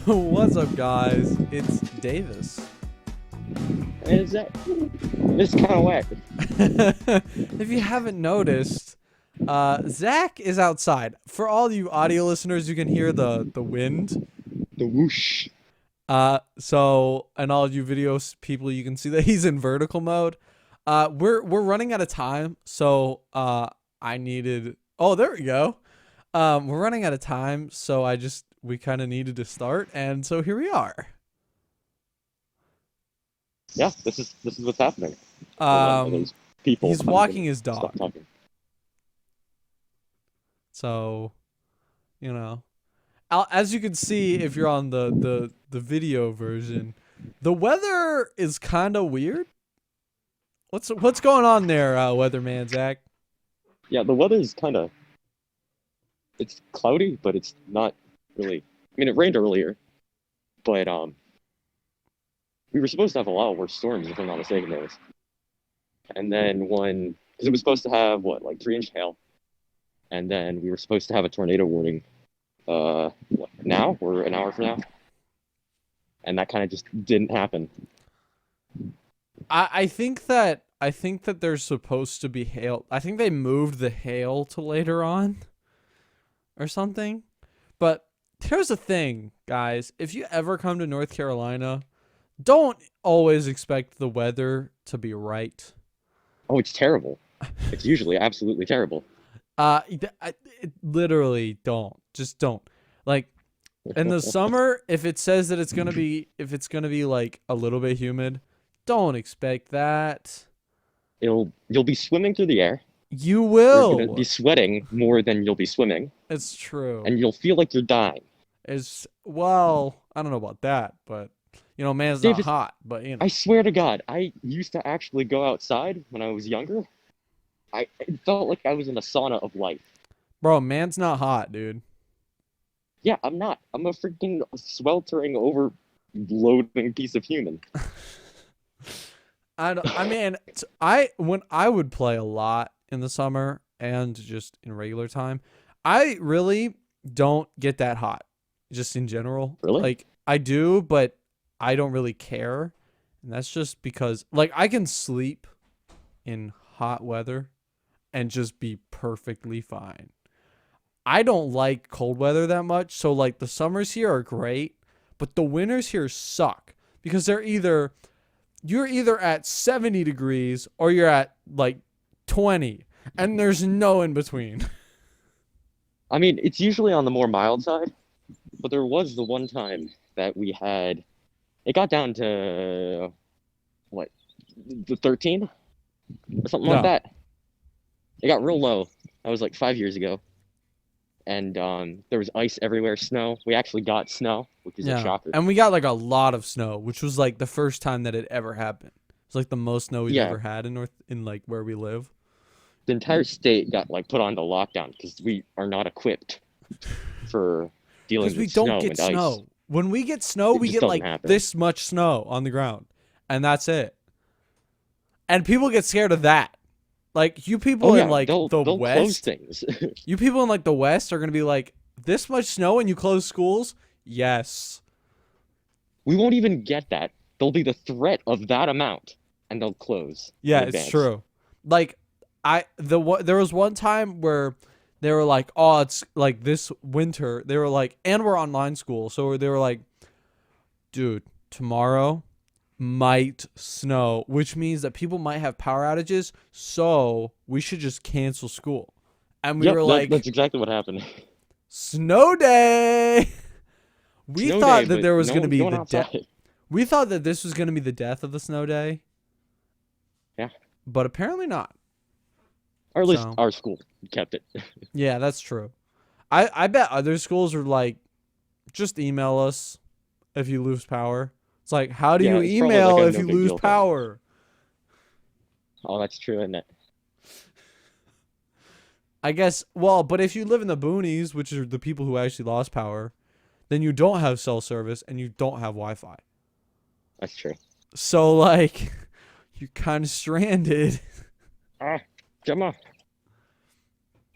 What's up, guys? It's Davis. And is that this kind of whack? If you haven't noticed, Zach is outside. For all you audio listeners, you can hear the wind. The whoosh. And all you videos people, you can see that he's in vertical mode. We're running out of time, so I needed. Oh, there we go. We're running out of time, so we kind of needed to start, and so here we are. Yeah, this is what's happening. Um, There's people. he's I'm walking gonna his stop dog, talking. so you know. As you can see, if you're on the video version, the weather is kind of weird. What's going on there, weatherman Zach? Yeah, the weather's kind of it's cloudy, but it's not really. I mean, it rained earlier, but we were supposed to have a lot worse storms, if I'm not mistaken. There was, and then because it was supposed to have what, like 3-inch hail, and then we were supposed to have a tornado warning. What, now or an hour from now, and that kind of just didn't happen. I think that there's supposed to be hail. I think they moved the hail to later on or something. But here's the thing, guys. If you ever come to North Carolina, don't always expect the weather to be right. Oh, it's terrible. It's usually absolutely terrible. Literally don't. Just don't. Like in the summer, if it says that if it's gonna be like a little bit humid, don't expect that. You'll be swimming through the air. You You're gonna be will. sweating more than you'll be swimming, It's true. and you'll feel like you're dying. It's well, I don't know about that, but man's not David, hot, but I swear to God, I used to actually go outside when I was younger. It felt like I was in a sauna of life. bro, man's not hot, dude. Yeah, I'm not. I'm a freaking sweltering, overloading piece of human. I mean, when I would play a lot in the summer and just in regular time, I really don't get that hot. Just in general, Really? like I do, but I don't really care, and that's just because like I can sleep in hot weather and just be perfectly fine. I don't like cold weather that much, so like the summers here are great, but the winters here suck because you're either at 70 degrees or you're at like 20, and there's no in between. I mean, it's usually on the more mild side, but there was the one time that we had. It got down to what, the 13 or something like No. that. It got real low. That was like 5 years ago, and there was ice everywhere, snow. We actually got snow, which is a Yeah. shocker. And we got like a lot of snow, which was like the first time that it ever happened. It's like the most snow we've Yeah, ever had in like where we live. the entire state got like put onto lockdown because we are not equipped for dealing Because we with don't snow get and ice. snow. When we get snow, It we just get doesn't like happen. this much snow on the ground. And that's it. And people get scared of that. Like you Oh people in yeah, like the they'll close West, things. you people in like the West are going to be like, this much snow and you close schools? Yes. We won't even get that. There'll be the threat of that amount, and they'll close Yeah, in it's advance. true. Like there was one time where they were like, "Oh, it's like this winter." They were like, and we're online school, so they were like, "Dude, tomorrow might snow, which means that people might have power outages, so we should just cancel school." And we Yep, were like, that's exactly what happened. "Snow day." We Snow day, thought that but there was no going to one's be going the death. outside. We thought that this was going to be the death of the snow day, Yeah, but apparently not. or at least So, our school kept it. yeah, that's true. I bet other schools are like, just email us if you lose power. It's like, how do Yeah, you it's probably like email a if no you big lose deal thing. power? Oh, that's true, isn't it? I guess, well, but if you live in the boonies, which are the people who actually lost power, then you don't have cell service and you don't have Wi Fi. That's true. So, like, you're kind of stranded. Ah, come on.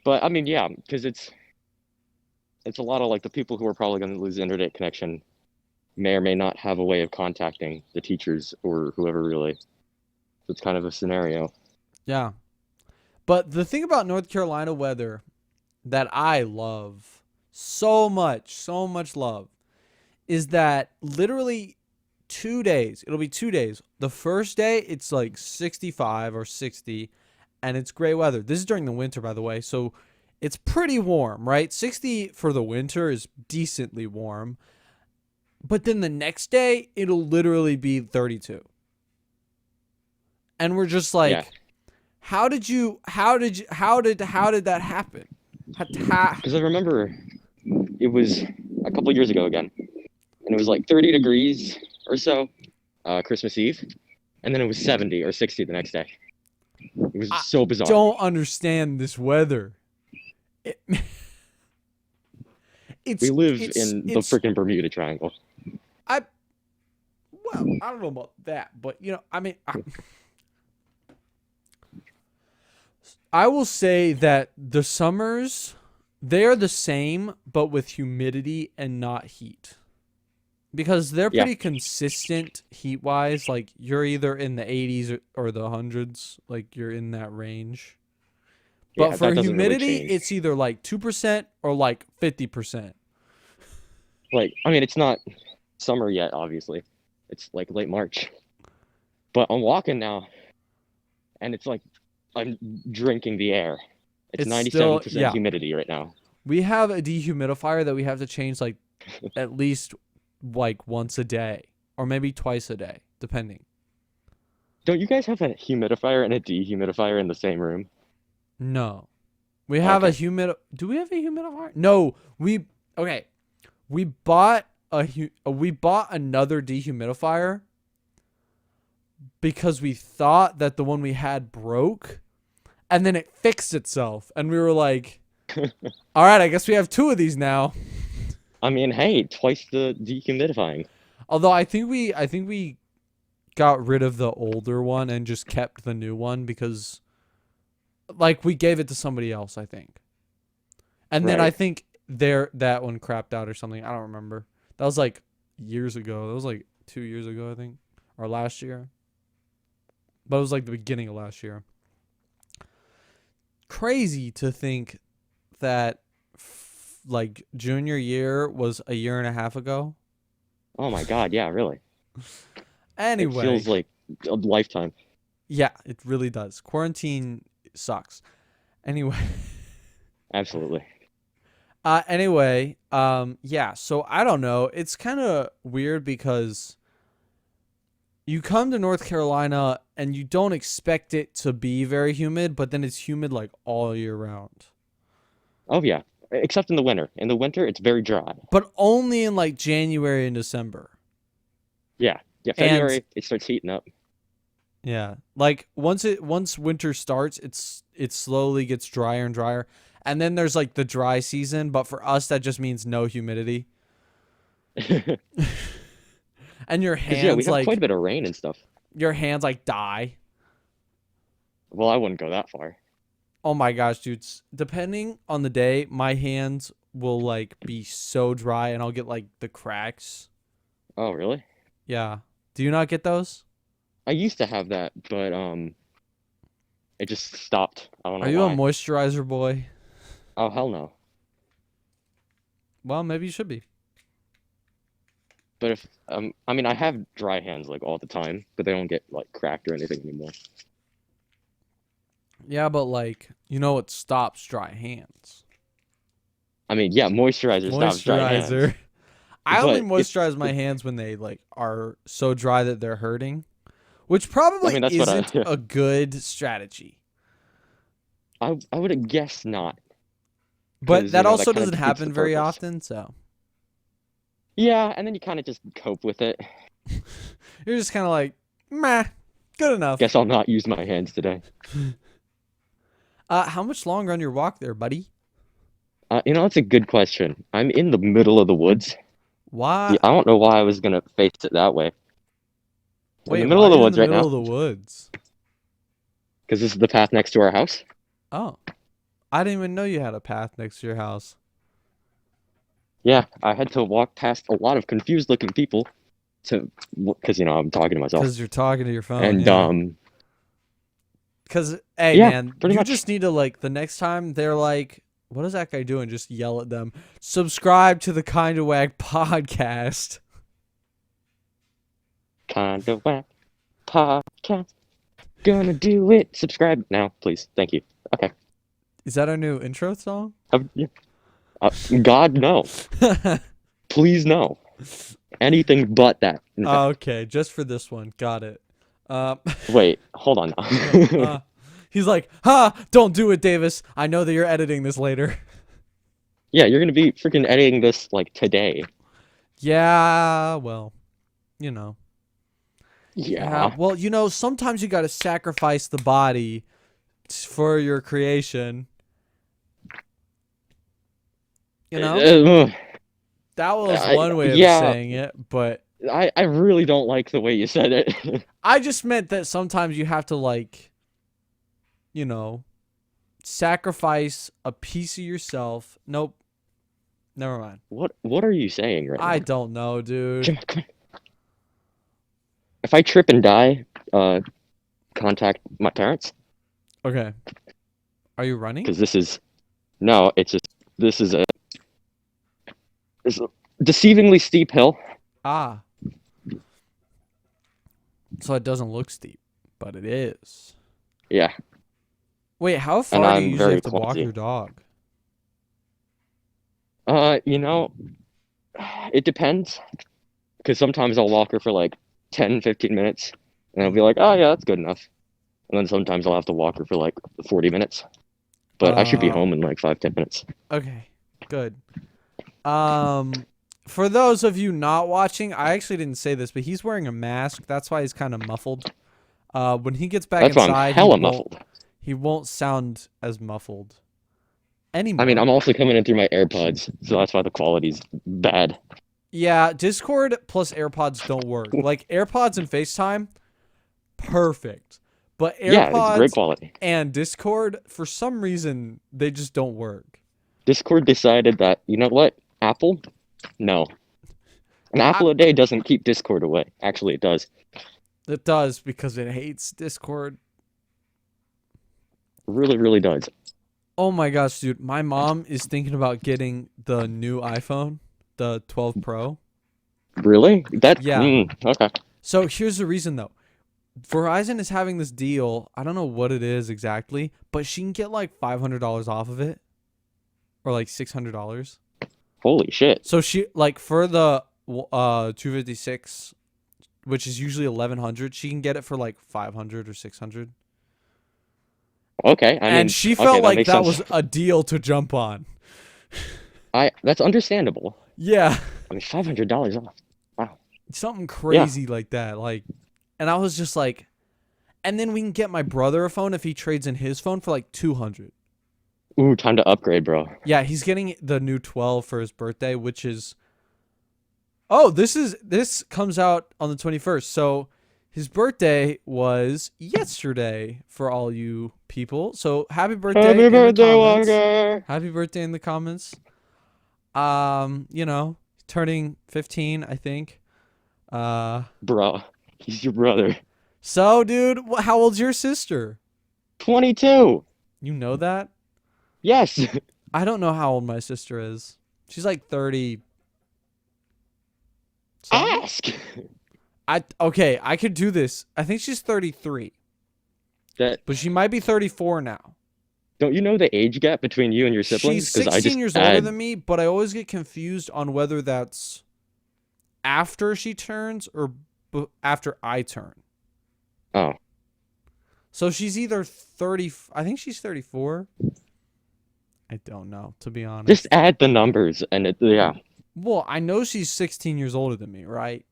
But I mean, yeah, because it's a lot of like the people who are probably going to lose internet connection. may or may not have a way of contacting the teachers or whoever really. So it's kind of a scenario. Yeah. But the thing about North Carolina weather that I love so much love, is that literally 2 days, it'll be 2 days. The first day, it's like 65 or 60, and it's gray weather. This is during the winter, by the way, so it's pretty warm, right? 60 for the winter is decently warm. But then the next day, it'll literally be 32. And we're just Yeah, like, how did that happen? because I remember it was a couple years ago again, and it was like 30 degrees or so Christmas Eve, and then it was 70 or 60 the next day. It was I so bizarre. don't understand this weather. It, We live it's in the freaking Bermuda Triangle. I well, I don't know about that, but I mean, I will say that the summers, they are the same, but with humidity and not heat. Because they're Yeah, pretty consistent heat wise. Like you're either in the 80s or the hundreds, like you're in that range. But yeah, for that doesn't really humidity, change. it's either like 2% or like 50%. Like, I mean, it's not summer yet, obviously. It's like late March. But I'm walking now, and it's like I'm drinking the air. It's It's still, 97% yeah. humidity right now. We have a dehumidifier that we have to change like at least like once a day or maybe twice a day, depending. Don't you guys have a humidifier and a dehumidifier in the same room? No. We have a Okay. Do we have a humidifier? No. Okay. We bought we bought another dehumidifier because we thought that the one we had broke, and then it fixed itself, and we were like, all right, I guess we have two of these now. I mean, hey, twice the dehumidifying. Although I think we got rid of the older one and just kept the new one because like we gave it to somebody else, I think. And then I Right. think that one crapped out or something. I don't remember. That was like years ago. That was like 2 years ago, I think, or last year. But it was like the beginning of last year. Crazy to think that like junior year was a year and a half ago. Oh my God, yeah, really. It Anyway, feels like a lifetime. yeah, it really does. Quarantine sucks. Anyway, Absolutely. yeah, so I don't know. It's kind of weird because you come to North Carolina and you don't expect it to be very humid, but then it's humid like all year round. Oh yeah, except in the winter. In the winter, it's very dry. But only in like January and December. Yeah, yeah. And February, it starts heating up. yeah, like once winter starts, it slowly gets drier and drier. And then there's like the dry season, but for us that just means no humidity. Because And yeah, we have quite a bit of rain and stuff. your hands like die. Well, I wouldn't go that far. Oh my gosh, dudes. Depending on the day, my hands will like be so dry and I'll get like the cracks. Oh, really? Yeah. Do you not get those? I used to have that, but it just stopped. I don't Are know you a why. moisturizer boy? Oh, hell no. Well, maybe you should be. But if I mean, I have dry hands like all the time, but they don't get like cracked or anything anymore. Yeah, but like, what stops dry hands? I mean, yeah, moisturizer stops dry hands, Moisturizer. I only but moisturize my hands when they like are so dry that they're hurting, which I probably mean, that's what isn't a good strategy. I would have guessed not, But because that that also kind of doesn't defeats the happen very purpose. often, so Yeah, and then you kind of just cope with it. you're just kind of like, meh, good enough. Guess I'll not use my hands today. How much longer on your walk there, buddy? That's a good question. I'm in the middle of the woods. Why? Yeah, I don't know why I was gonna face it that way. In the Wait, middle why of are the you in woods the right middle now, of the woods? because this is the path next to our house. Oh, I didn't even know you had a path next to your house. Yeah, I had to walk past a lot of confused looking people to, because I'm talking to myself. Because you're talking to your phone, And yeah. Because, hey, yeah, man, pretty you much. just need to, like, the next time they're like, what is that guy doing? Just yell at them. Subscribe to the Kind of Wack podcast. Kind of Wack podcast. Gonna do it. Subscribe now, please. Thank you. Okay. Is that our new intro song? Yeah. God, no. Please, no. Anything but that. In fact. Okay, just for this one. Got it. Wait, hold on now. He's like, ha, don't do it, Davis. I know that you're editing this later. Yeah, you're gonna be freaking editing this like today. Yeah, well, you know. Yeah. Well, sometimes you got to sacrifice the body for your creation. You know? That was one way of saying it, but I really don't like the way you said it. I just meant that sometimes you have to, like, sacrifice a piece of yourself. Nope. Never mind. What are you saying right now? I don't know, dude. Come on. If I trip and die, contact my parents. Okay. Are you running? Because this is a deceivingly steep hill. Ah. So it doesn't look steep, but it is. Yeah. Wait, how far do you I'm usually very have to walk clumsy. your dog? It depends. Because sometimes I'll walk her for like 10, 15 minutes, and I'll be like, oh yeah, that's good enough. And then sometimes I'll have to walk her for like 40 minutes. But I should be home in like 5, 10 minutes. Okay, good. For those of you not watching, I actually didn't say this, but he's wearing a mask. That's why he's kind of muffled. When he gets back That's why inside, I'm hella muffled. He won't sound as muffled anymore. I mean, I'm also coming in through my AirPods, so that's why the quality's bad. Yeah, Discord plus AirPods don't work. Like, AirPods and FaceTime, perfect. But Yeah, it's great AirPods quality. and Discord, for some reason, they just don't work. Discord decided that, you know what? Apple? No. An apple a day doesn't keep Discord away. Actually, it does. It does, because it hates Discord. Really, really does. Oh my gosh, dude. My mom is thinking about getting the new iPhone, the 12 Pro. Really? Yeah. Okay. So here's the reason, though. Verizon is having this deal. I don't know what it is exactly, but she can get like $500 off of it, or like $600. Holy shit. So she, like, for the 256, which is usually 1100, she can get it for like 500 or 600. Okay, I mean, and she felt like that sense. was a deal to jump on. That's understandable. Yeah. I mean, $500 off. Wow. Something crazy like that. Like, and I was just like, and then we can get my brother a phone if he trades in his phone for like 200. Ooh, time to upgrade, bro. Yeah, he's getting the new 12 for his birthday, which is, oh, this comes out on the 21st. So his birthday was yesterday for all you people. So happy birthday. Happy birthday, Walker. Happy birthday in the comments. Turning 15, I think. Bro, he's your brother. So, dude, how old's your sister? 22. You know that? Yes. I don't know how old my sister is. She's like 30. Ask. Okay, I could do this. I think she's 33. But she might be 34 now. Don't you know the age gap between you and your siblings? She's 16 years older than me, but I always get confused on whether that's after she turns or after I turn. Oh. So she's either 30. I think she's 34. I don't know, to be honest. Just add the numbers and yeah. Well, I know she's 16 years older than me, right?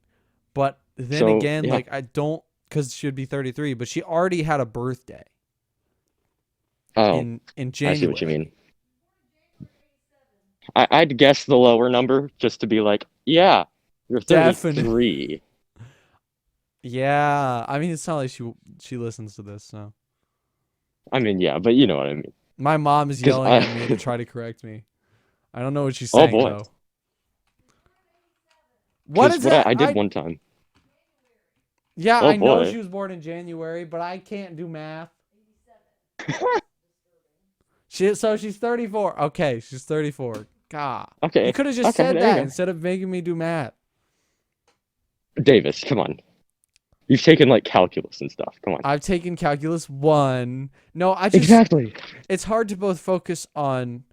But then again, like, I don't, because she'd be 33, but she already had a birthday. Oh, in January. I see what you mean. I'd guess the lower number just to be like, yeah, you're 33. Definitely. Yeah, I mean, it's not like she listens to this, so. I mean, yeah, but you know what I mean. My mom is yelling at me to try to correct me. I don't know what she's saying, though. What Because is what that? I did one time. Yeah, Oh I know boy. she was born in January, but I can't do math. She's 34. Okay, she's 34. God. You Okay. could have just Okay. said There you that go. instead of making me do math. Davis, come on. You've taken like calculus and stuff. Come on. I've taken calculus 1. No, Exactly. it's hard to both focus on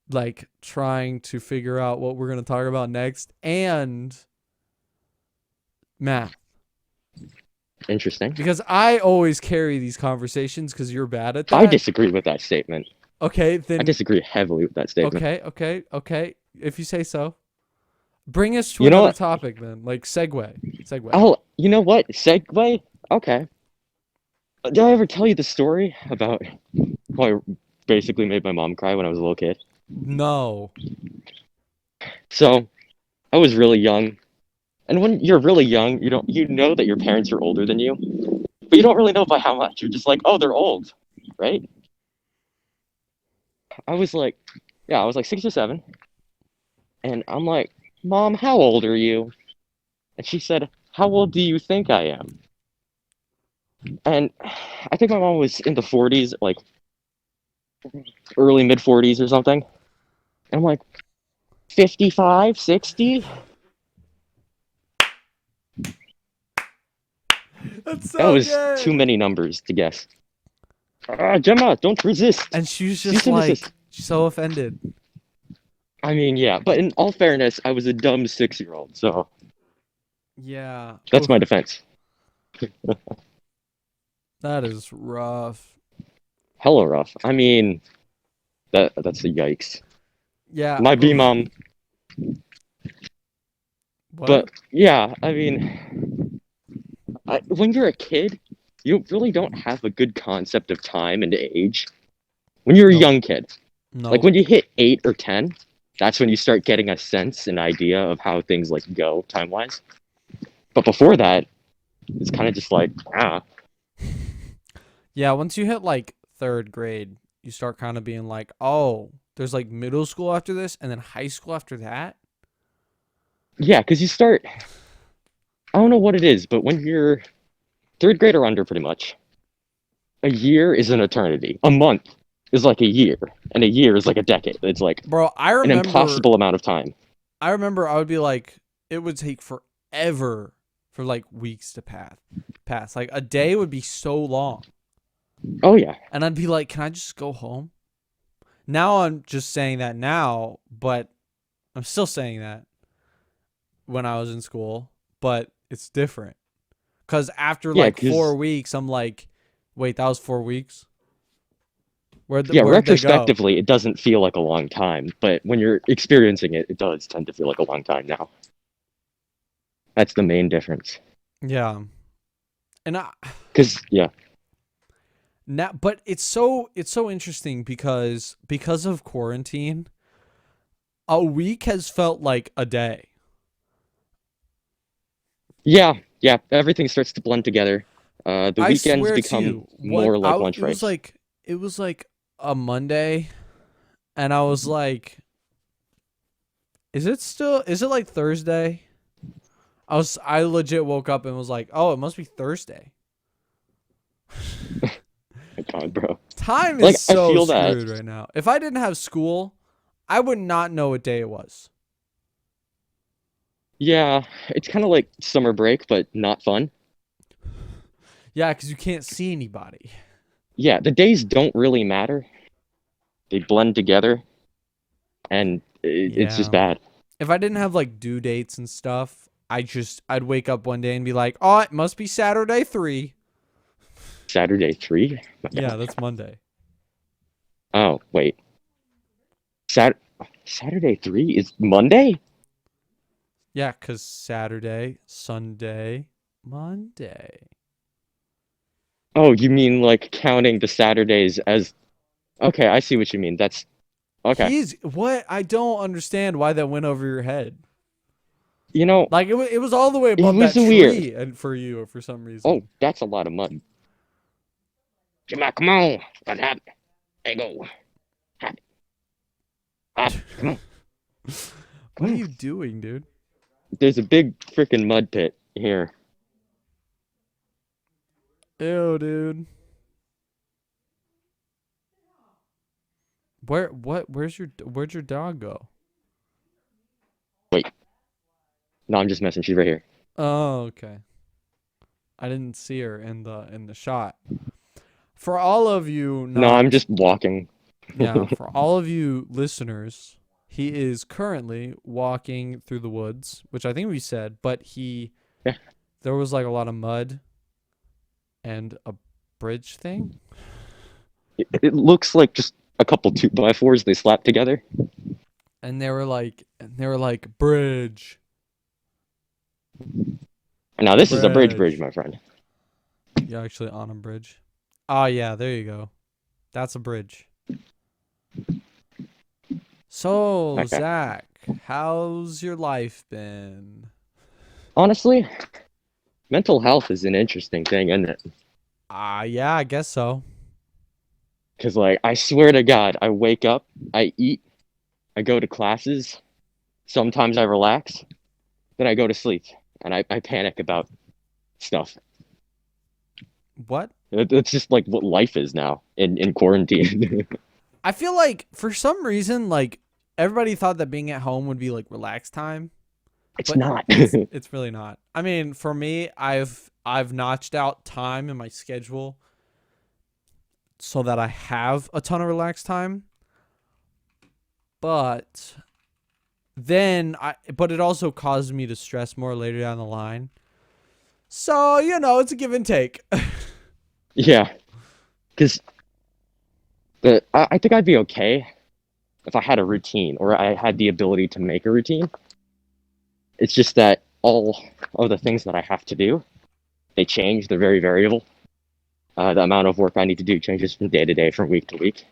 like trying to figure out what we're going to talk about next and math. Interesting. Because I always carry these conversations because you're bad at I that. disagree with that statement. Okay, I then. disagree heavily with that statement. Okay. If you say so. Bring us to You know another what? topic then. Like segue. Oh, you know what? Segway? Okay. Did I ever tell you the story about how I basically made my mom cry when I was a little kid? No. So, I was really young. And when you're really young, you know that your parents are older than you, but you don't really know by how much. You're just like, "Oh, they're old." Right? I was like, yeah, I was like 6 or 7, and I'm like, "Mom, how old are you?" And she said, "How old do you think I am?" And I think my mom was in the 40s, like early mid 40s or something. And I'm like, 55, 60? That's That so was too good. many numbers to guess. Ah, Gemma, don't resist. And she was Cease just and desist. like so offended. I mean, yeah, but in all fairness, I was a dumb 6-year-old, so Yeah. that's Oof, my defense. that is rough. Hella rough. I mean, that's a yikes. Yeah. My B Oof. mom, What? but yeah, I mean, when you're a kid, you really don't have a good concept of time and age. When you're a Nope. young kid, like Nope. when you hit 8 or 10, that's when you start getting a sense, an idea of how things like go time wise. But before that, it's kind of just like, ah, Yeah, once you hit like 3rd grade, you start kind of being like, "Oh, there's like middle school after this and then high school after that?" yeah, because you start, I don't know what it is, but when you're 3rd grade or under, pretty much, a year is an eternity. A month is like a year, and a year is like a decade. It's like Bro, an impossible amount of time. I remember I would be like it would take forever for like weeks to pass. Like a day would be so long. Oh, yeah. And I'd be like, "Can I just go home?" Now I'm just saying that now, but I'm still saying that when I was in school, but it's different. Cuz after Yeah, like 4 because, weeks, I'm like, "Wait, that was 4 weeks? yeah, Where'd they go?" retrospectively, it doesn't feel like a long time, but when you're experiencing it, it does tend to feel like a long time now. That's the main difference. Yeah. And I Because, yeah, now but it's so interesting because of quarantine, a week has felt like a day. yeah, everything starts to blend together. The I weekends swear to become you, more like lunch breaks. it was like a Monday, and I was like, is it like Thursday? I legit woke up and was like, oh, it must be Thursday. My God, bro. Time is Like, I so feel that. screwed right now. If I didn't have school, I would not know what day it was. Yeah, it's kind of like summer break, but not fun. Yeah, because you can't see anybody. Yeah, the days don't really matter. They blend together, and it's just Yeah. bad. If I didn't have like due dates and stuff, I'd wake up one day and be like, oh, it must be Saturday 3. Saturday 3? My Yeah, God. that's Monday. Oh, wait. Sat Saturday 3 is Monday? Yeah, because Saturday, Sunday, Monday. Oh, you mean like counting the Saturdays as. Okay, I see what you mean. That's okay. He's what? I don't understand why that went over your head. You know, Like it was all the way it above was that weird. tree, and for you, for some Oh, reason. that's a lot of mud. Come on. What happened? Hey, go. Hop, hop. Come on. What Come are on. you doing, dude? There's a big freaking mud pit here. Ew, dude. Where'd your dog go? Wait, no, I'm just messing. She's right here. Oh, okay. I didn't see her in the shot. For all of you No, I'm not just walking. Yeah, for all of you listeners, he is currently walking through the woods, which I think we said, but Yeah. there was like a lot of mud and a bridge thing. It looks like just a couple 2x4s they slapped together. And they were like bridge. And now this is a bridge, Bridge. my friend. You're actually on a bridge. Oh yeah, there you go. That's a bridge. So, Okay. Zach, how's your life been? Honestly, mental health is an interesting thing, isn't it? Yeah, I guess so. Because, like, I swear to God, I wake up, I eat, I go to classes, sometimes I relax, then I go to sleep, and I panic about stuff. What? It's just like what life is now in quarantine. I feel like for some reason, like everybody thought that being at home would be like relaxed time, It's but not. it's really not. I mean, for me, I've notched out time in my schedule so that I have a ton of relaxed time. But but it also caused me to stress more later down the line. So, it's a give and take. Yeah, because I think I'd be okay if I had a routine or I had the ability to make a routine. It's just that all of the things that I have to do, they change. They're very variable. The amount of work I need to do changes from day to day, from week to week.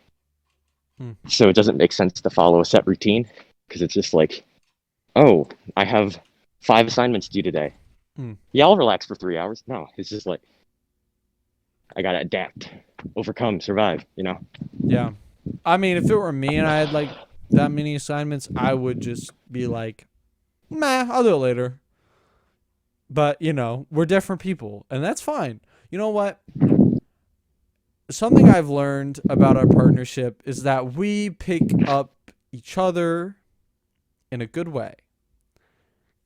Hmm. So it doesn't make sense to follow a set routine because it's just like, oh, I have 5 assignments due today. Hmm. Yeah, I'll relax for 3 hours. No, it's just like I gotta adapt, overcome, survive. Yeah. I mean, if it were me and I had like that many assignments, I would just be like, meh, I'll do it later. But, we're different people, and that's fine. You know what? Something I've learned about our partnership is that we pick up each other in a good way.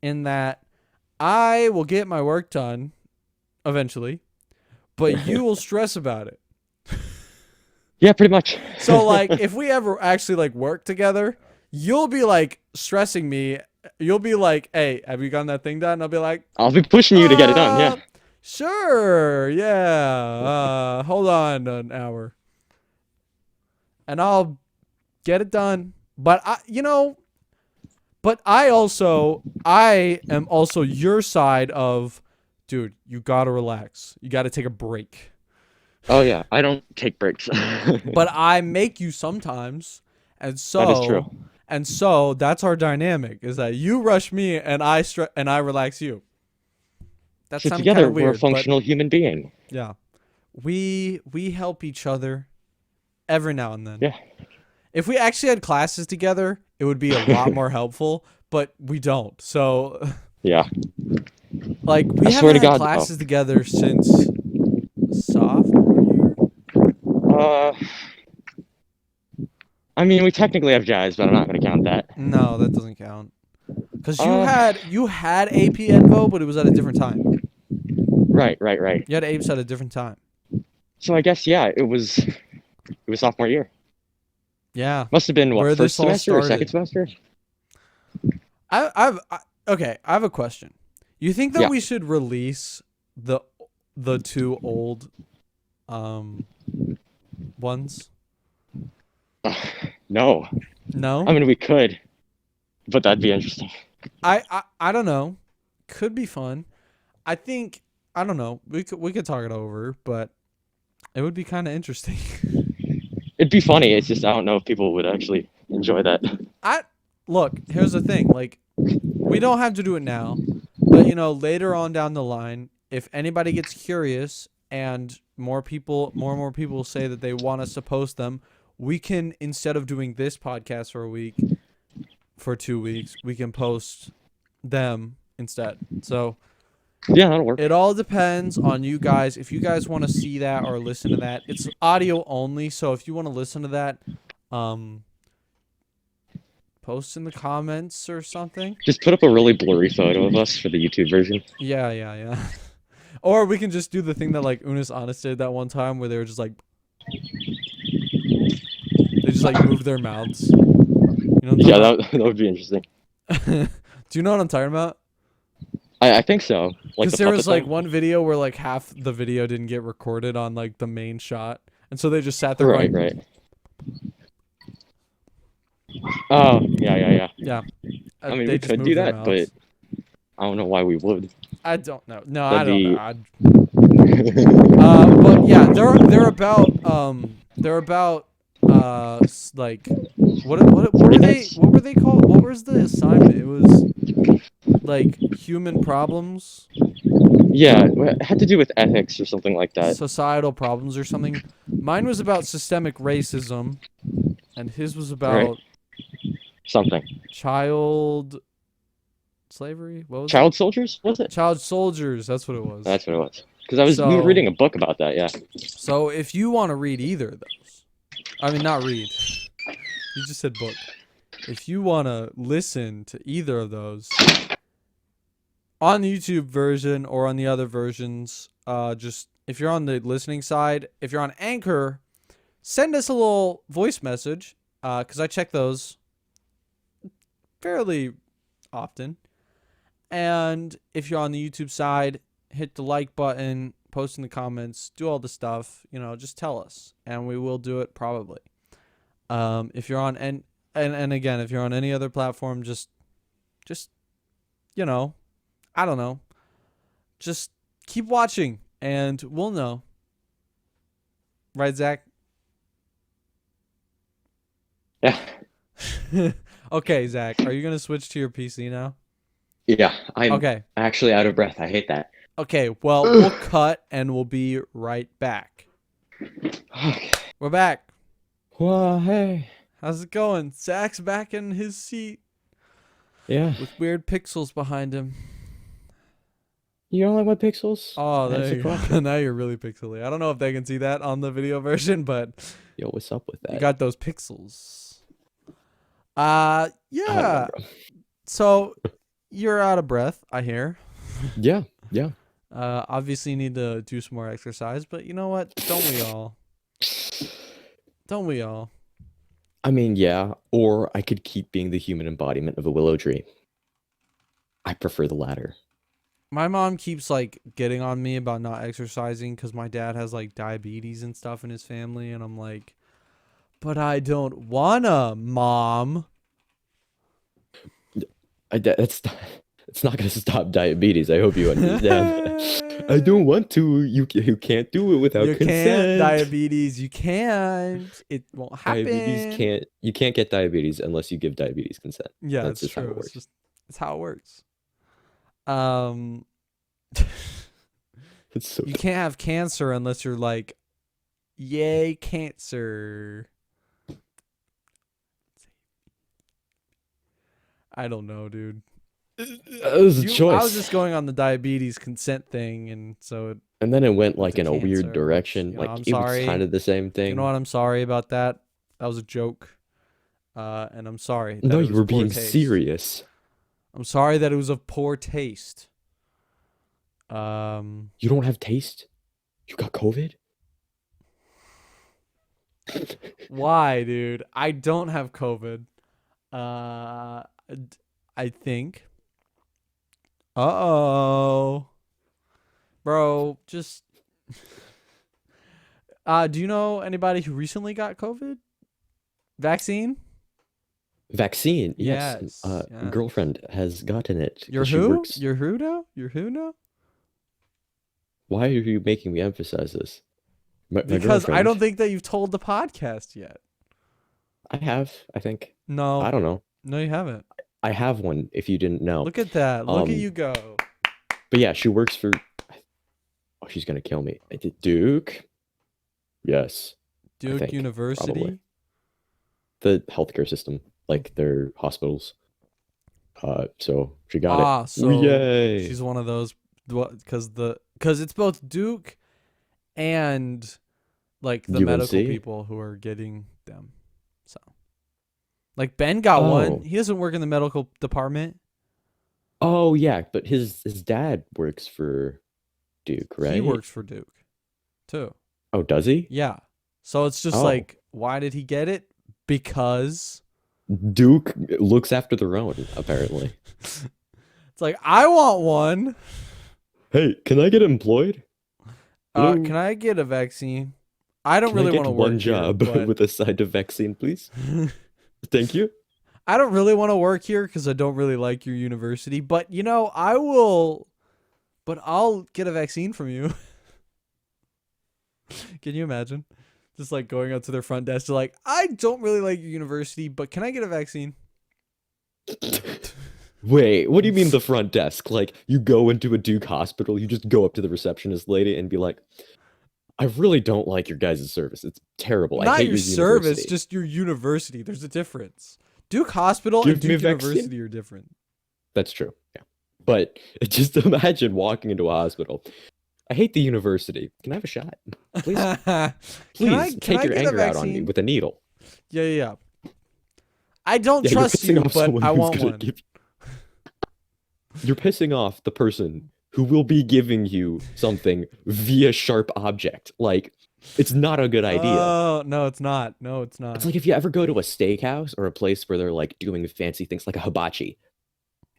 In that I will get my work done eventually, but you will stress about it. Yeah, pretty much. So like if we ever actually like work together, you'll be like stressing me. You'll be like, "Hey, have you gotten that thing done?" And I'll be like, I'll be pushing you to get it done. Yeah. Sure, yeah. Hold on an hour, and I'll get it done. But I am also your side of, dude. You gotta relax. You gotta take a break. Oh yeah, I don't take breaks. But I make you sometimes, and That is true. so that's our dynamic. Is that you rush me and I relax you. That So sounded kind together of we're a weird, but functional human being. yeah, we help each other every now and then. Yeah. If we actually had classes together, it would be a lot more helpful. But we don't. So, Yeah. like, we I haven't swear to had God. classes together since sophomore year. Uh, I mean, we technically have jazz, but I'm not gonna count that. No, that doesn't count. Cause Uh, you had AP Envo, but it was at a different time. right. You had apes at a different time. So I guess yeah, it was sophomore year. Yeah, Must have been what, where first this all semester or second started. semester? Okay. I have a question. You think that Yeah. we should release the two old ones? No. No, I mean, we could, but that'd be interesting. I don't know. Could be fun. I think I don't know. We could talk it over, but it would be kind of interesting. It'd be funny. It's just I don't know if people would actually enjoy that. I Look. Here's the thing. Like, we don't have to do it now, but later on down the line, if anybody gets curious and more and more people say that they want us to post them, we can, instead of doing this podcast for 2 weeks, we can post them instead. So Yeah, that'll work. it all depends on you guys. If you guys want to see that or listen to that, it's audio only. So if you want to listen to that, um, post in the comments or something. Just put up a really blurry photo of us for the YouTube version. Yeah. Or we can just do the thing that like Unis Honest did that one time where they were just like they just like move their mouths. You know what Yeah, I'm that would be interesting. talking about? Do you know what I'm talking about? I think so. Like Because the there puppet was like thing. one video where like half the video didn't get recorded on like the main shot, and so they just sat there Right, going, right. Oh, yeah. yeah. I mean, They we just could do moved their that, but mouths. I don't know why we would. I don't know. No, I That'd don't know. be. But yeah, they're about like what were they called? What was the assignment? It was like human problems, Yeah, it had to do with ethics or something like that. societal problems or something. Mine was about systemic racism, and his was Right? about Something. child slavery. What was it? Child soldiers? Was it? Child soldiers. That's what it was. That's what it was. Because we were So reading a book about that. Yeah. so if you want to read either of those, I mean not read. You just said book. If you want to listen to either of those on the YouTube version or on the other versions, just if you're on the listening side, if you're on Anchor, send us a little voice message because I check those fairly often. And if you're on the YouTube side, hit the like button, post in the comments, do all the stuff. Just tell us, and we will do it probably. If you're on and again, if you're on any other platform, just I don't know, just keep watching, and we'll know. Right, Zach? Yeah. Okay, Zach, are you gonna switch to your PC now? Yeah. I'm Okay. actually out of breath. I hate that. Okay. Well, we'll cut, and we'll be right back. Okay. We're back. Well, hey. How's it going? Zach's back in his seat Yeah. with weird pixels behind him. You don't like my pixels? Oh, there That's a you go. question. Now you're really pixely. I don't know if they can see that on the video version, but Yo, what's up with that? you got those pixels. I don't Yeah. know, bro. So you're out of breath, I hear. Yeah. Obviously you need to do some more exercise, but you know what? Don't we all? Don't we all? I mean, yeah, or I could keep being the human embodiment of a willow tree. I prefer the latter. My mom keeps like getting on me about not exercising because my dad has like diabetes and stuff in his family, and I'm like, but I don't wanna, Mom. It's not going to stop diabetes. I hope you understand. I don't want to. You can't do it without You consent. can't diabetes. You can't. It won't happen. You can't get diabetes unless you give diabetes consent. Yeah, That's that's just how it true. works. It's how it works. It's so You can't have cancer unless you're like, yay, cancer. I don't know, dude. It was a choice. I was just going on the diabetes consent thing, and so And then it went with like the in a cancer, weird which, direction. Like I'm it was sorry. kind of the same thing. You know what? I'm sorry about that. That was a joke. And I'm sorry. That No, it you was were poor being taste. serious. I'm sorry that it was of poor taste. You don't have taste? You got COVID? Why, dude? I don't have COVID. I think. Uh-oh. Bro, just do you know anybody who recently got COVID? Vaccine? Vaccine? Yes. Yes. Girlfriend has gotten it. 'cause You're she who? works- You're who now? You're who now? Why are you making me emphasize this? My Because I girlfriend- don't think that you've told the podcast yet. I have, I think. No. I don't know. No, you haven't. I have one, if you didn't know. Look at that. Look at Um, you go. But yeah, she works for... Oh, she's going to kill me. Duke? Yes. Duke think, University? probably. The healthcare system. Like their hospitals. So she got it. Ah, Ooh, so yay! she's one of those because it's both Duke and like the medical UNC. people who are getting them. So like Ben got one. Oh, He doesn't work in the medical department. oh yeah, but his dad works for Duke, He right? works for Duke too. Oh, does he? Yeah. So it's just Oh, like, why did he get it? Because Duke looks after their own, apparently. it's like, I want one. Hey, can I get employed? Hello? Can I get a vaccine? I don't Can I really get want to one work here, job but with a side of vaccine, please? Thank you. I don't really want to work here because I don't really like your university. But you know, I will. But I'll get a vaccine from you. Can you imagine? Just like going up to their front desk to like, I don't really like your university, but can I get a vaccine? Wait, what do you mean the front desk? Like, you go into a Duke hospital, you just go up to the receptionist lady and be like, I really don't like your guys' service. It's terrible. I Not hate your your service, university. just your university. There's a difference. Duke Hospital and Give me a Duke vaccine. University are different. That's true. Yeah. But just imagine walking into a hospital. I hate the university. Can I have a shot? Please, please take your get a anger out on me vaccine? with a needle. Yeah. I don't Yeah, you're trust pissing you, off but someone I who's want gonna one. give. You're pissing off the person who will be giving you something via sharp object. Like, it's not a good idea. Oh, no, it's not. No, it's not. It's like if you ever go to a steakhouse or a place where they're like doing fancy things like a hibachi,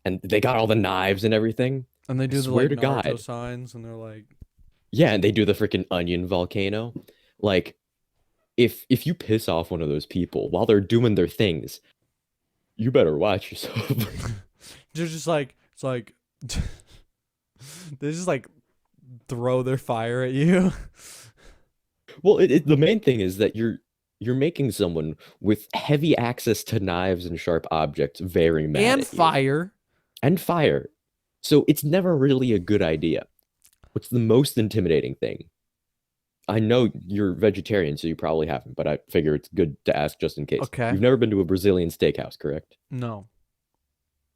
and they got all the knives and everything. And they I do the swear like to Naruto God. signs, and they're like, Yeah, and they do the freaking onion volcano. Like, if you piss off one of those people while they're doing their things, you better watch yourself. they're just like, it's like, they just like throw their fire at you. Well, the main thing is that you're making someone with heavy access to knives and sharp objects very mad And at you. fire. And fire. So it's never really a good idea. What's the most intimidating thing? I know you're vegetarian, so you probably haven't, but I figure it's good to ask just in case. Okay. You've never been to a Brazilian steakhouse, correct? No.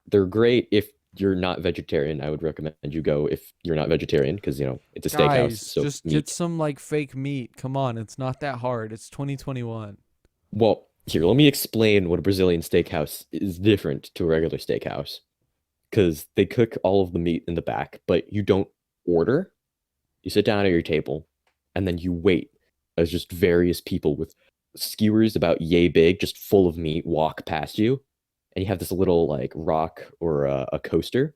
They're great if you're not vegetarian. I would recommend you go if you're not vegetarian because, it's a steakhouse. Guys, So just meat. get some like fake meat. Come on, it's not that hard. It's 2021. Well, here, let me explain what a Brazilian steakhouse is different to a regular steakhouse. Because they cook all of the meat in the back, but you don't order. You sit down at your table, and then you wait as just various people with skewers about yay big, just full of meat, walk past you. And you have this little like rock or a coaster.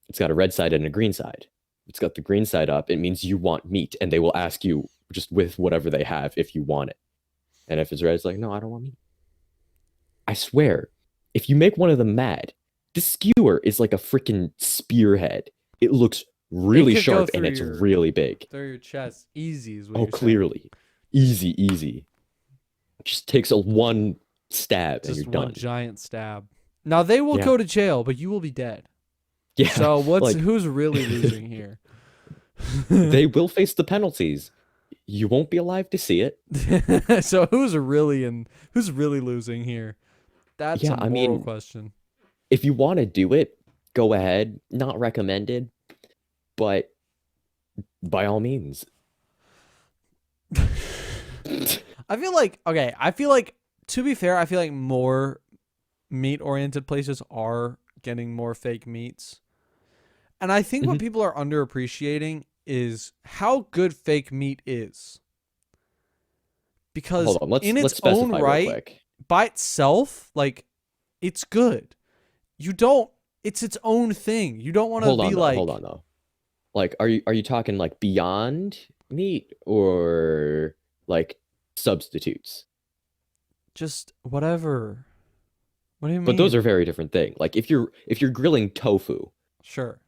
It's got a red side and a green side. It's got the green side up. It means you want meat, and they will ask you just with whatever they have if you want it. And if it's red, it's like, no, I don't want meat. I swear, if you make one of them mad, this skewer is like a freaking spearhead. It looks really could go sharp and through it's your- really big. Through your chest. Easy is what Oh, you're saying. clearly. Easy. Just takes a one stab and Just you're one done. giant stab. Now they will Yeah. go to jail, but you will be dead. Yeah. So like, who's really losing here? they will face the penalties. You won't be alive to see it. So who's really losing here? That's Yeah, a I moral mean- question. If you want to do it, go ahead. Not recommended, but by all means. I feel like to be fair, I feel like more meat oriented places are getting more fake meats. And I think what people are underappreciating is how good fake meat is. Because Hold on, let's in its specify own real right, quick. by itself, like it's good. It's its own thing. You don't want to be like Hold on though. Like, are you talking like beyond meat or like substitutes? just whatever. What do you mean? But those are very different things. Like if you're grilling tofu, sure.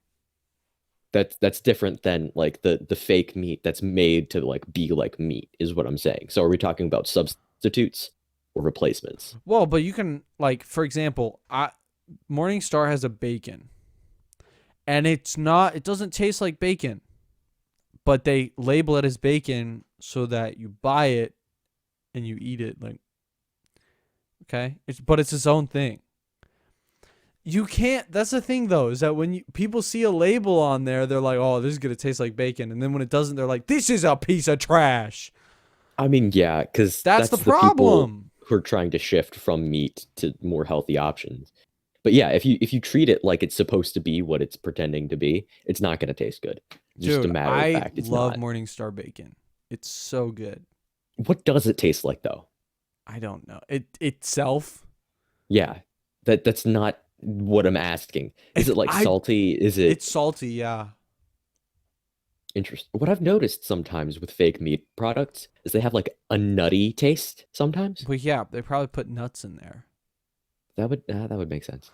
that's different than like the fake meat that's made to like be like meat is what I'm saying. So are we talking about substitutes or replacements? Well, but you can like, for example, Morningstar has a bacon, and it doesn't taste like bacon, but they label it as bacon so that you buy it and you eat it. Like, okay, but it's its own thing. You can't. That's the thing, though, is that when people see a label on there, they're like, "Oh, this is gonna taste like bacon," and then when it doesn't, they're like, "This is a piece of trash." I mean, yeah, because That's the that's the people problem. who are trying to shift from meat to more healthy options. But yeah, if you treat it like it's supposed to be what it's pretending to be, it's not going to taste good. Just a Dude, matter of I fact, it's love not. Morningstar bacon. It's so good. What does it taste like though? I don't know. It itself. Yeah, that's not what I'm asking. Is it like I salty? Is it It's salty, yeah. interesting? What I've noticed sometimes with fake meat products is they have like a nutty taste sometimes. But yeah, they probably put nuts in there. That would make sense.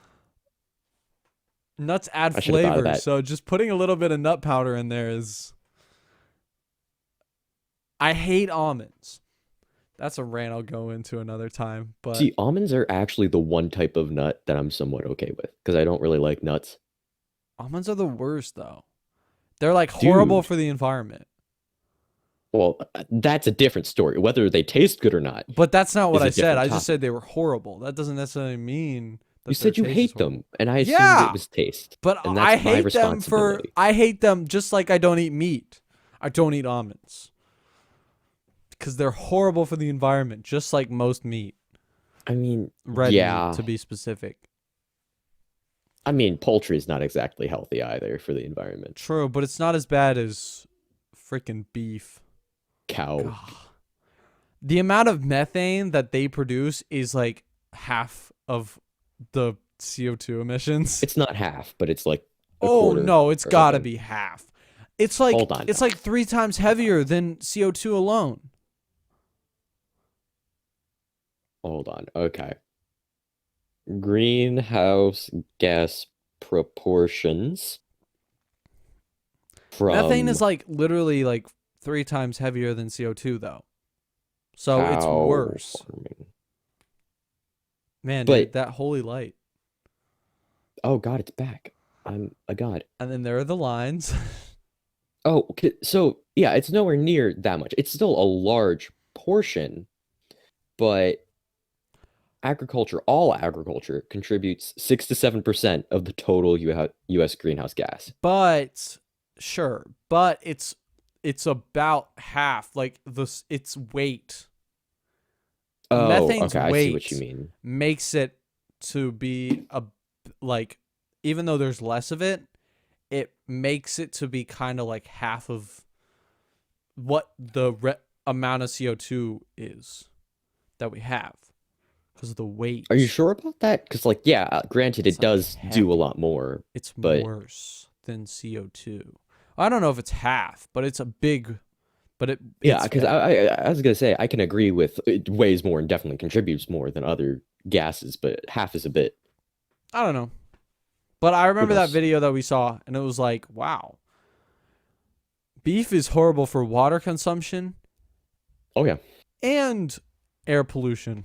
Nuts add I should have thought of flavor, that. so just putting a little bit of nut powder in there is. I hate almonds. That's a rant I'll go into another time. But See, almonds are actually the one type of nut that I'm somewhat okay with because I don't really like nuts. almonds are the worst, though. They're like horrible Dude, for the environment. well, that's a different story. Whether they taste good or not But that's not what is I a said. different I just topic. said they were horrible. That doesn't necessarily mean You that their said you taste is hate horrible. them, and I assumed it Yeah, was taste, but and I that's my hate them for. responsibility. I hate them just like I don't eat meat. I don't eat almonds because they're horrible for the environment, just like most meat. I mean, Red meat, yeah. to be specific. I mean, poultry is not exactly healthy either for the environment. True, but it's not as bad as freaking beef. Cow. God. The amount of methane that they produce is like half of the CO2 emissions. It's not half, but it's like a Oh quarter no, it's or gotta something. be half. It's like Hold on it's now. like 3 times heavier than CO2 alone. Hold on. Okay. Greenhouse gas proportions Methane is from like literally like 3 times heavier than CO2 though. So it's cow worse. farming. Man, dude, But that holy light. oh god, it's back. I'm a god. And then there are the lines. Oh, okay. So yeah, it's nowhere near that much. It's still a large portion, but all agriculture contributes 6 to 7% of the total U.S. greenhouse gas. But sure, but it's about half like its weight. Oh, Methane's okay, I see what you weight mean. makes it to be a like even though there's less of it, it makes it to be kind of like half of what the amount of CO2 is that we have because of the weight. Are you sure about that? Because, like, yeah, granted, It's it like does do a heavy. lot more, It's but worse than CO2. I don't know if it's half, but it's a big but yeah, it's because bad. I was gonna say I can agree with it weighs more and definitely contributes more than other gases, but half is a bit. I don't know. But I Who remember that knows? video that we saw and it was like, wow. Beef is horrible for water consumption Oh yeah, and air pollution.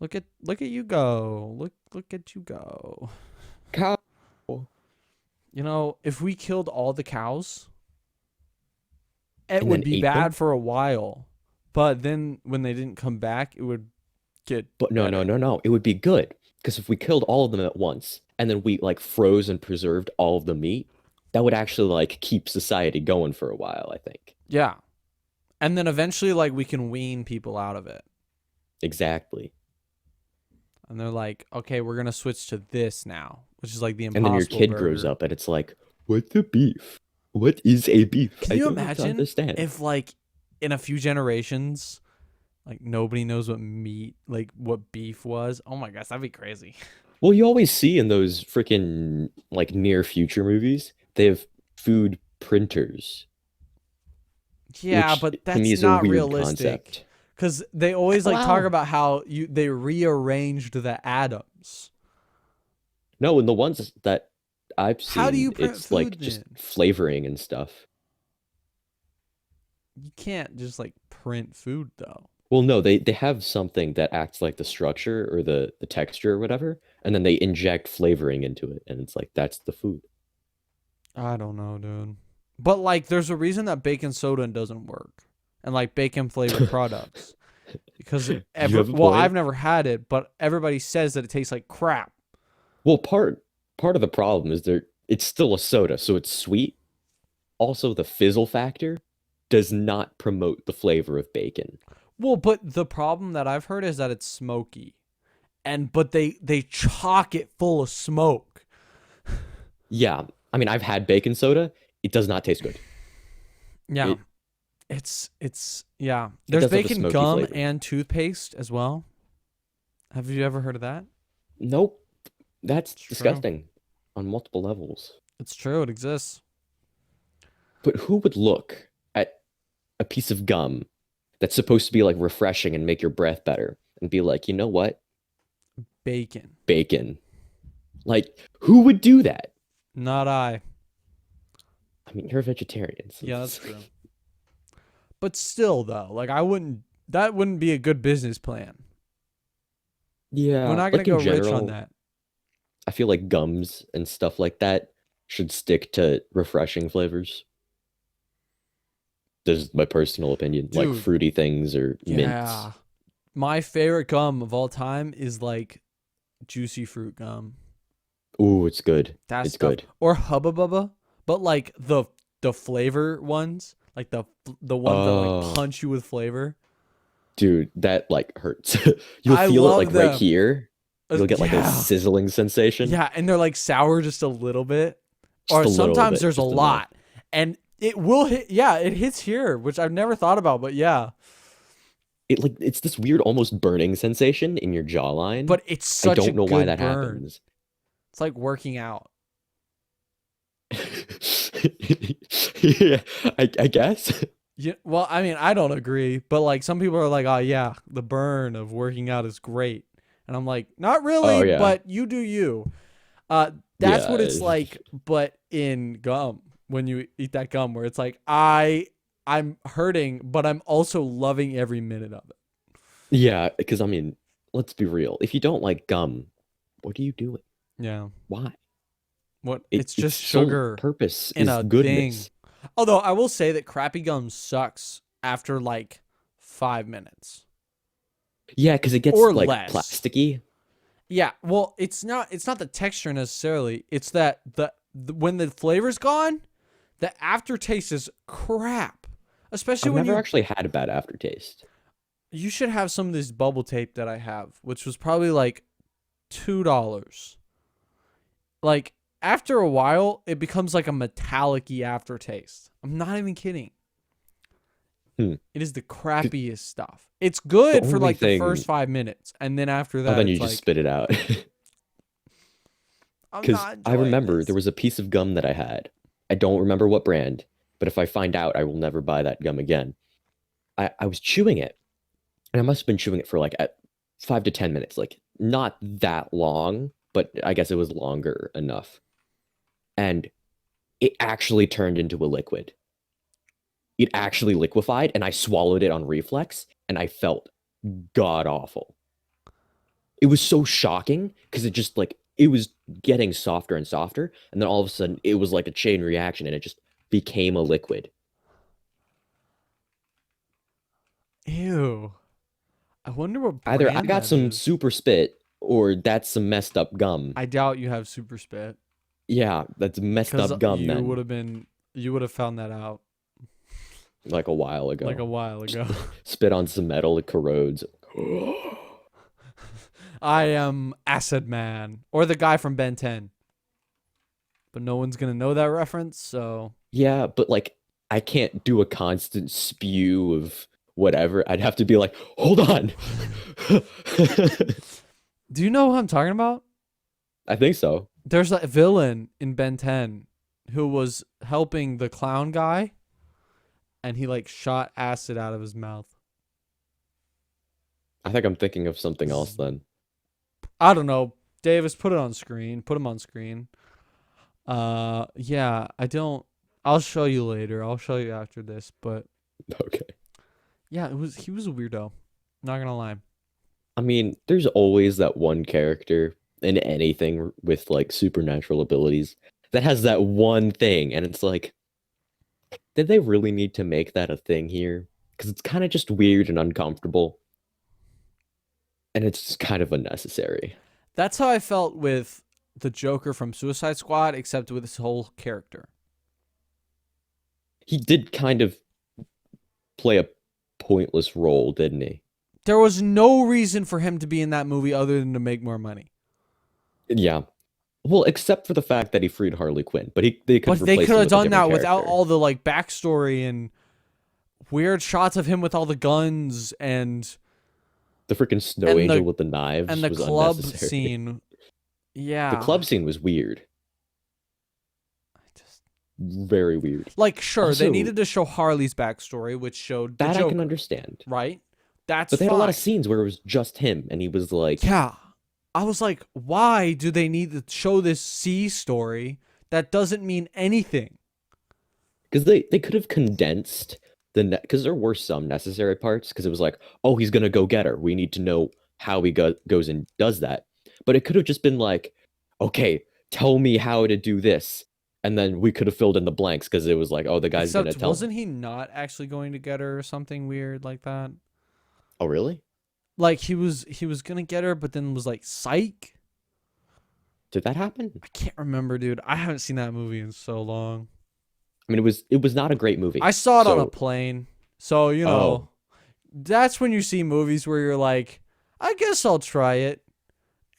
Look at you go. Look at you go. cow. You know, if we killed all the cows, it And would then be ate bad them? for a while. But then when they didn't come back, it would get But no, no, better. no, no. It would be good because if we killed all of them at once and then we like froze and preserved all of the meat, that would actually like keep society going for a while, I think. Yeah. And then eventually like we can wean people out of it. Exactly. And they're like, "Okay, we're going to switch to this now," which is like the And then your impossible kid grows burger. up and it's like, what's a beef? What is a beef? Can I you don't imagine understand. if like in a few generations like nobody knows what meat, like what beef was? Oh my gosh, that'd be crazy. Well, you always see in those freaking like near future movies, they have food printers, Yeah, which but to me that's is a not weird realistic. concept. Cuz they always like talk Wow. about how they rearranged the atoms. No, and the ones that I've How do you seen, print it's like food just then? flavoring and stuff. You can't just like print food though. Well, no, they have something that acts like the structure or the texture or whatever, and then they inject flavoring into it, and it's like that's the food. I don't know, dude. But like there's a reason that baking soda doesn't work. And like bacon flavored products. Because You have a well, I've point. never had it, but everybody says that it tastes like crap. Well, part of the problem is it's still a soda, so it's sweet. Also, the fizzle factor does not promote the flavor of bacon. Well, but the problem that I've heard is that it's smoky, but they chock it full of smoke. Yeah, I mean, I've had bacon soda. It does not taste good. Yeah, It it's yeah. it There's does have a bacon smoky gum flavor. and toothpaste as well. Have you ever heard of that? Nope, that's It's true. disgusting on multiple levels. It's true. It exists. But who would look at a piece of gum that's supposed to be like refreshing and make your breath better and be like, you know what? Bacon. Bacon. Like, who would do that? Not I. I mean, you're a vegetarian. So Yeah, that's true. But still, though, like I wouldn't. That wouldn't be a good business plan. We're yeah, not gonna like in go rich on general, that. I feel like gums and stuff like that should stick to refreshing flavors. This is my personal opinion. Like Dude, fruity things or mints. yeah. My favorite gum of all time is like juicy fruit gum. Ooh, it's good. That It's stuff good. or Hubba Bubba, but like the flavor ones, like the ones that like Oh, punch you with flavor. dude, that like hurts. You'll I feel it like love right them. here. You'll get like a Yeah. sizzling sensation. Yeah, and they're like sour just a little bit. Just Or a little sometimes bit, there's a just enough. lot. And it will hit, yeah, it hits here, which I've never thought about, but yeah. It's this weird almost burning sensation in your jawline. But it's I such a don't know why good that burn. happens. It's like working out. Yeah, I guess. Yeah, well, I mean, I don't agree, but like some people are like, "Oh yeah, the burn of working out is great." And I'm like, "Not Oh really, yeah. but you do you." That's what Yeah. it's like, but in gum when you eat that gum, where it's like I'm hurting, but I'm also loving every minute of it. Yeah, because I mean, let's be real. If you don't like gum, what are you doing? Yeah. Why? What? It It's its just sole sugar purpose in is a thing. goodness. Although I will say that crappy gum sucks after like 5 minutes Yeah, because it gets or like less. plasticky. Yeah, well, it's not the texture necessarily. It's that when the flavor's gone, the aftertaste is crap. Especially I've when never actually had a bad aftertaste. you should have some of this bubble tape that I have, which was probably like $2. Like after a while, it becomes like a metallic-y aftertaste. I'm not even kidding. Hmm. It is the 'Cause crappiest stuff. It's The good for only like the thing, first 5 minutes, and then after oh, that, then you it's just like spit it out. I'm Because not I enjoying remember there this. was a piece of gum that I had. I don't remember what brand, but if I find out, I will never buy that gum again. I was chewing it, and I must have been chewing it for like at 5 to 10 minutes, like not that long, but I guess it was longer enough. And it actually turned into a liquid. It actually liquefied, and I swallowed it on reflex, and I felt god awful. It was so shocking because it just like it was getting softer and softer, and then all of a sudden it was like a chain reaction, and it just became a liquid. Ew. I wonder what Either I brand got that some is. super spit, or that's some messed up gum. I doubt you have super spit Yeah, that's messed because up gum then, you would have found that out like a while like a ago. while Just ago. spit on some metal, it corrodes. I am Acid Man or the guy from Ben 10, but no one's gonna know that reference. So, Yeah, but like I can't do a constant spew of whatever. I'd have to be like, hold on. do you know who I'm talking about? I think so. There's a villain in Ben 10 who was helping the clown guy, and he like shot acid out of his mouth. I think I'm thinking of something else then. I don't know. Davis, put it on screen. Put him on screen. Yeah, I don't. I'll show you later. I'll show you after this. But Okay. yeah, he was a weirdo. Not gonna lie. I mean, there's always that one character in anything with like supernatural abilities that has that one thing, and it's like, did they really need to make that a thing here? Because it's kind of just weird and uncomfortable, and it's just kind of unnecessary. That's how I felt with the Joker from Suicide Squad, except with his whole character. He did kind of play a pointless role, didn't he? There was no reason for him to be in that movie other than to make more money. Yeah. Well, except for the fact that he freed Harley Quinn, but they could But have they replaced could him have with a done different that without character. all the like backstory and weird shots of him with all the guns and The freaking Snow and Angel the- with the knives and the was club unnecessary. scene. Yeah. The club scene was weird. Very weird. Like, sure, they Also- needed to show Harley's backstory, which showed the That I Joker, can understand. right? That's But they had fine. a lot of scenes where it was just him, and he was like, Yeah. I was like, why do they need to show this C story that doesn't mean anything? because they could have condensed because there were some necessary parts, because it was like, oh, he's gonna go get her. We need to know how he goes and does that. But it could have just been like, okay, tell me how to do this, and then we could have filled in the blanks, because it was like, oh, the guy's Except gonna tell. wasn't he not actually going to get her or something weird like that? Oh, really? Like he was gonna get her, but then was like, psych. Did that happen? I can't remember, dude. I haven't seen that movie in so long. I mean, it was not a great movie. I saw it on a So- plane, so you know, Oh. that's when you see movies where you're like, I guess I'll try it.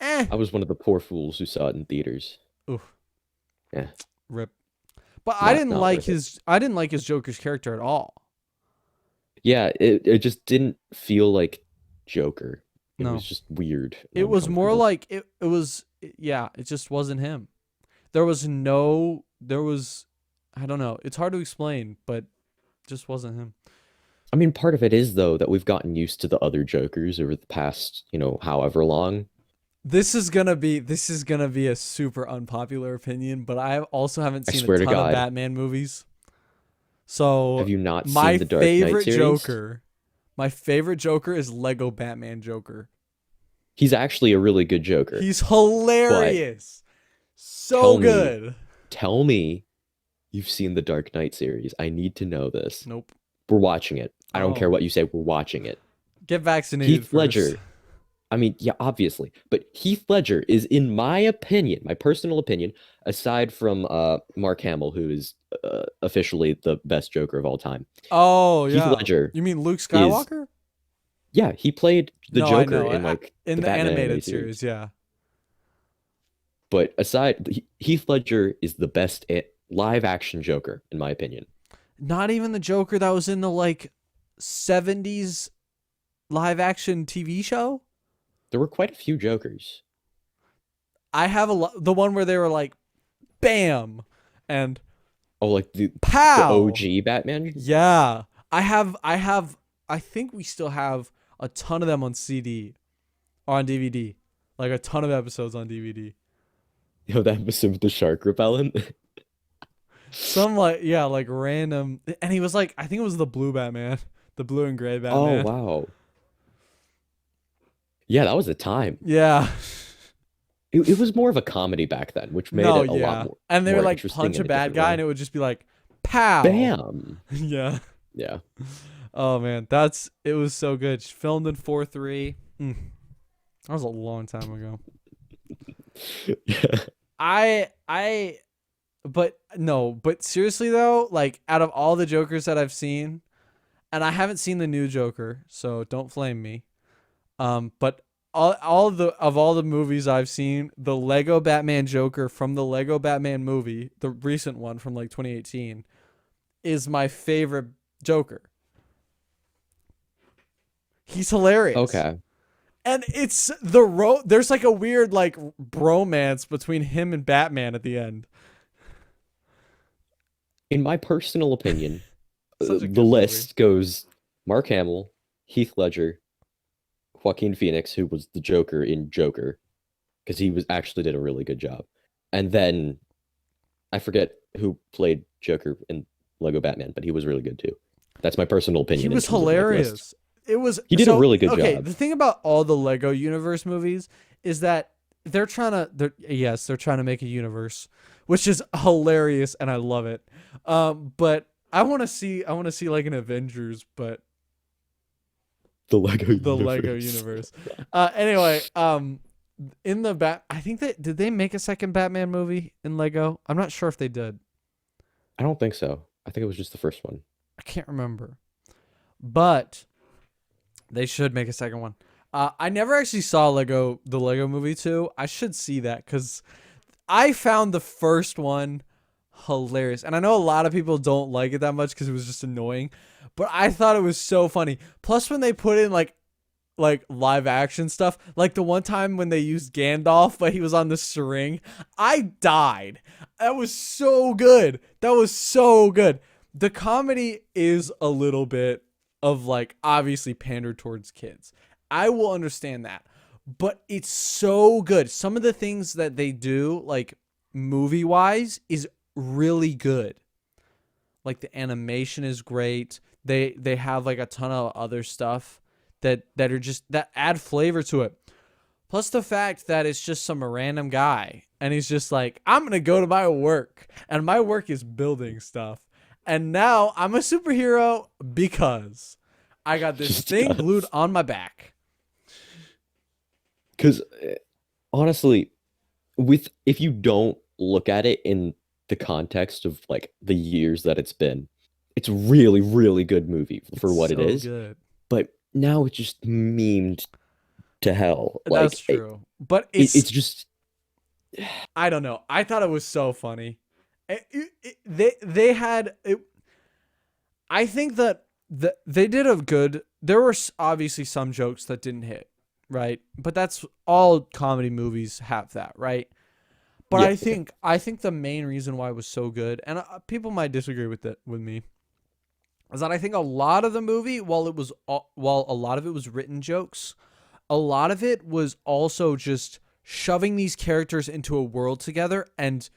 I was one of the poor fools who saw it in theaters. Rip. But I Not- didn't not like worth it. I didn't like his Joker's character at all. Yeah, it just didn't feel like Joker. It No. was just weird. and It was more uncomfortable. like it was yeah, it just wasn't him. There was I don't know. It's hard to explain, but just wasn't him. I mean, part of it is though that we've gotten used to the other Jokers over the past, however long. This is gonna be a super unpopular opinion, but I also haven't seen a swear to ton of God. Batman movies. So Have you not my seen the Dark Knight favorite series? my favorite Joker is Lego Batman Joker. He's actually a really good Joker. He's hilarious. So Tell me- good. Tell me you've seen the Dark Knight series. I need to know this. Nope. We're watching it. I don't Oh. care what you say. We're watching it. Get vaccinated Heath Ledger. first. I mean, yeah, obviously, but Heath Ledger is, in my opinion, my personal opinion, aside from Mark Hamill, who is officially the best Joker of all time. Oh Heath yeah. Ledger You mean Luke Skywalker? Yeah, he played the No, I Joker know. in like In the Batman animated series, yeah. But Heath Ledger is the best live action Joker, in my opinion. Not even the Joker that was in the like 70s live action TV show. There were quite a few Jokers. I have the one where they were like, bam, and Oh, like the pow. OG Batman? Yeah, I think we still have a ton of them on CD or on DVD, like a ton of episodes on DVD. That episode with the shark repellent. Some like random, and he was like, I think it was the blue Batman, the blue and gray Batman. Oh, wow. Yeah, that was a time. Yeah. It was more of a comedy back then, which made it a lot more. And they more would like interesting punch in a bad different guy, way. and it would just be like, pow. Bam. Yeah. Yeah. Oh man, it was so good. Filmed in 4:3. That was a long time ago. But seriously though, like out of all the Jokers that I've seen, and I haven't seen the new Joker, so don't flame me. But all the movies I've seen, the Lego Batman Joker from the Lego Batman movie, the recent one from like 2018, is my favorite Joker. He's hilarious. Okay. And it's there's like a weird like bromance between him and Batman at the end. In my personal opinion, Such a good the list goes Mark Hamill, Heath Ledger, Joaquin Phoenix, who was the Joker in Joker, because he actually did a really good job. And then I forget who played Joker in Lego Batman, but he was really good too. That's my personal opinion. He in was terms of my list. hilarious. It was He did a really good okay, job. the thing about all the Lego universe movies is that they're trying to make a universe, which is hilarious and I love it. But I want to see like an Avengers, but The Lego the Lego universe. Anyway, in the I think that did they make a second Batman movie in Lego? I'm not sure if they did. I don't think so. I think it was just the first one. I can't remember. But they should make a second one. I never actually saw the Lego Movie 2. I should see that because I found the first one hilarious. And I know a lot of people don't like it that much because it was just annoying. But I thought it was so funny. Plus when they put in like live action stuff, like the one time when they used Gandalf but he was on the string, I died. That was so good. That was so good. The comedy is a little bit of like obviously pandered towards kids. I will understand that. But it's so good. Some of the things that they do, like movie wise, is really good. Like the animation is great. They have like a ton of other stuff that are just that add flavor to it. Plus the fact that it's just some random guy and he's just like, I'm gonna go to my work and my work is building stuff. And now I'm a superhero because I got this Just thing 'cause. glued on my back. Because honestly, if you don't look at it in the context of like the years that it's been, it's a really, really good movie for It's what it so is. good. But now it's just memed to hell. That's Like true. But it's just I don't know. I thought it was so funny. They had it. I think that they did a good. There were obviously some jokes that didn't hit, right? But that's all comedy movies have that, right? But Yeah, I think the main reason why it was so good, and people might disagree with me, is that I think a lot of the movie, while a lot of it was written jokes, a lot of it was also just shoving these characters into a world together and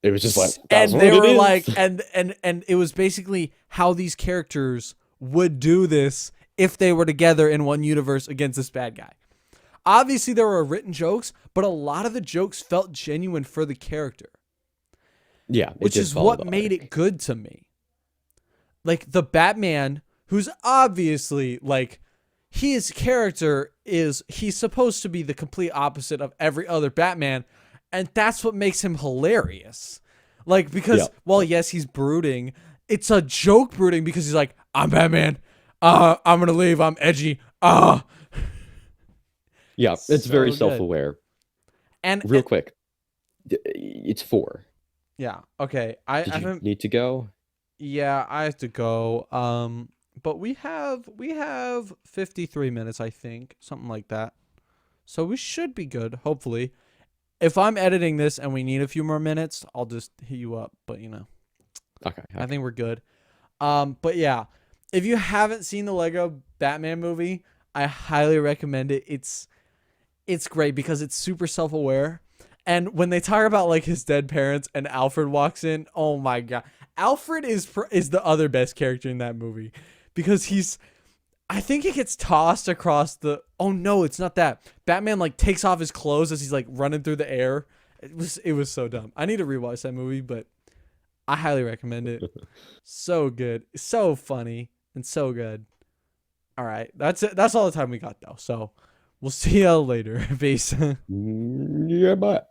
it was just like that's and what they it were is. like and it was basically how these characters would do this if they were together in one universe against this bad guy. Obviously there were written jokes, but a lot of the jokes felt genuine for the character, Yeah, it which did is follow what the made arc. it good to me. Like the Batman, who's obviously like his character he's supposed to be the complete opposite of every other Batman, and that's what makes him hilarious. Like because Yeah. while yes, he's brooding, it's a joke brooding because he's like, I'm Batman. I'm gonna leave. I'm edgy. Yeah, it's very So good. self-aware. And Real quick, it's 4. yeah, okay. I Did you haven't. need to go? Yeah, I have to go. But we have 53 minutes, I think, something like that. So we should be good, hopefully. If I'm editing this and we need a few more minutes, I'll just hit you up. But Okay. I think we're good. But yeah, if you haven't seen the Lego Batman movie, I highly recommend it. It's great because it's super self-aware. And when they talk about like his dead parents and Alfred walks in, oh my god. Alfred is the other best character in that movie because I think he gets tossed across the oh no, it's not that. Batman like takes off his clothes as he's like running through the air. It was so dumb. I need to rewatch that movie, but I highly recommend it. So good. So funny and so good. All right. That's it. That's all the time we got though. So we'll see y'all later. Peace. Yeah, bye.